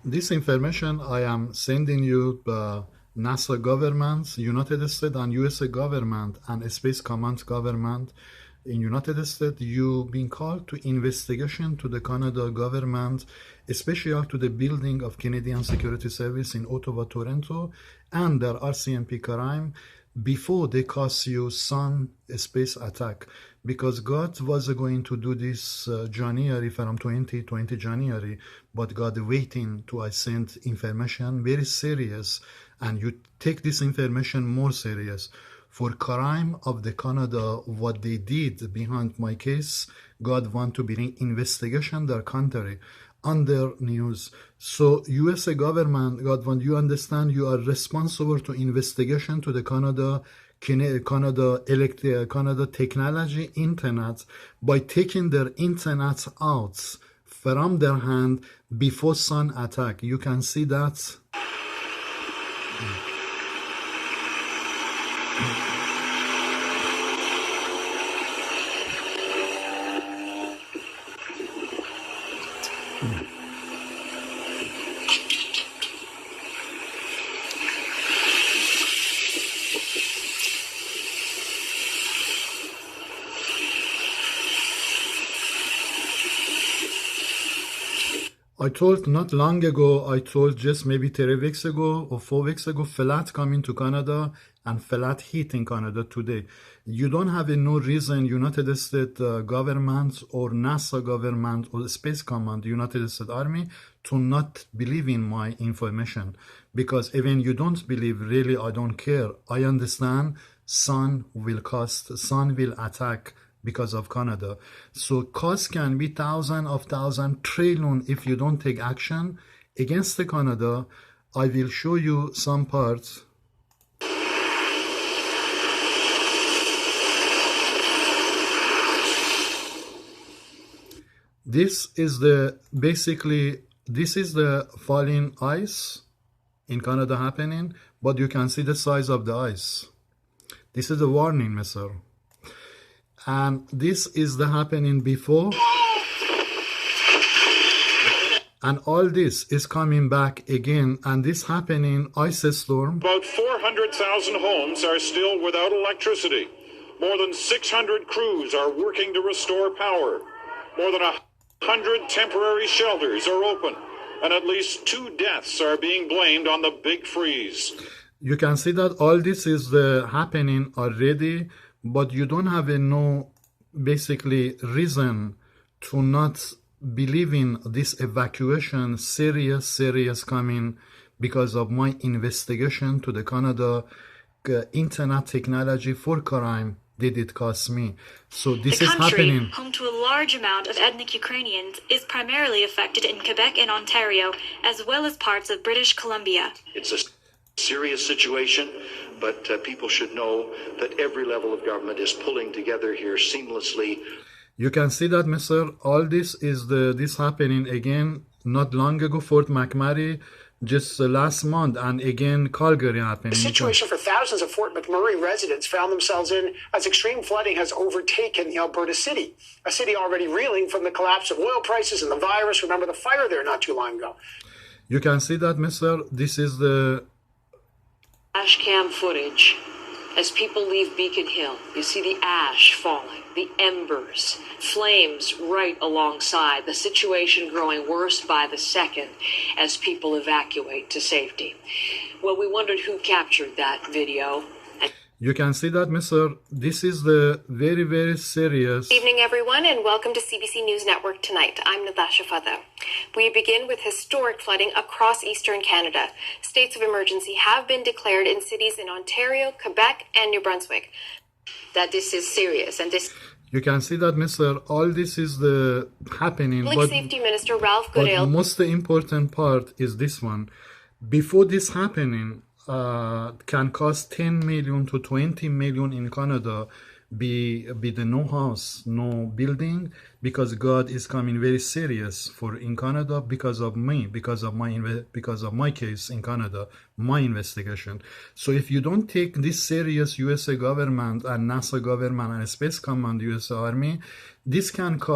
This information I am sending you NASA government, United States and USA government and Space Command government in United States. You been called to investigation to the Canada government, especially to the building of Canadian Security Service in Ottawa, Toronto, and their RCMP crime before they cause you some space attack, because God was going to do this January from 2020 January, but God waiting to I send information very serious, and you take this information more serious. For crime of the Canada, what they did behind my case, God want to bring investigation their country under news. So USA government, God want you understand you are responsible to investigation to the Canada technology internet by taking their internet out from their hand before sun attack. You can see that. I told not long ago, I told just maybe 3 weeks ago or 4 weeks ago, flat coming to Canada and flat heat in Canada today. You don't have no reason United States government or NASA government or Space Command, United States Army, to not believe in my information. Because even you don't believe, really, I don't care. I understand sun will cost, sun will attack because of Canada. So cost can be thousand trillion if you don't take action against the Canada. I will show you some parts. This is the this is the falling ice in Canada happening, but you can see the size of the ice. This is a warning, mister. And this is the happening before, and all this is coming back again, and this happening ice storm. About 400,000 homes are still without electricity. More than 600 crews are working to restore power. More than 100 temporary shelters are open, and at least 2 deaths are being blamed on the big freeze. You can see that all this is happening already, but you don't have no basically reason to not believe in this evacuation serious coming because of my investigation to the Canada internet technology for crime did it cost me. So this is happening. The country, home to a large amount of ethnic Ukrainians, is primarily affected in Quebec and Ontario, as well as parts of British Columbia. It's a serious situation, but people should know that every level of government is pulling together here seamlessly. You can see that, mister. All this is this happening again not long ago, Fort McMurray, just last month, and again Calgary happening. The situation for thousands of Fort McMurray residents found themselves in as extreme flooding has overtaken the Alberta city, a city already reeling from the collapse of oil prices and the virus. Remember the fire there not too long ago. You can see that, mister. This is the dash cam footage as people leave Beacon Hill. You see the ash falling, the embers, flames right alongside, the situation growing worse by the second as people evacuate to safety. Well, we wondered who captured that video. You can see that, mister. This is the very serious. Good evening, everyone, and welcome to CBC News Network tonight. I'm Natasha Fadha. We begin with historic flooding across eastern Canada. States of emergency have been declared in cities in Ontario, Quebec, and New Brunswick. That this is serious, and this. You can see that, mister. All this is happening. Public Safety Minister Ralph Goodale. But most important part is this one. Before this happening, can cost 10 million to 20 million in Canada be the no house, no building, because God is coming very serious for in Canada because of me, because of my case in Canada, my investigation. So if you don't take this serious, USA government and NASA government and Space Command, USA Army, this can cause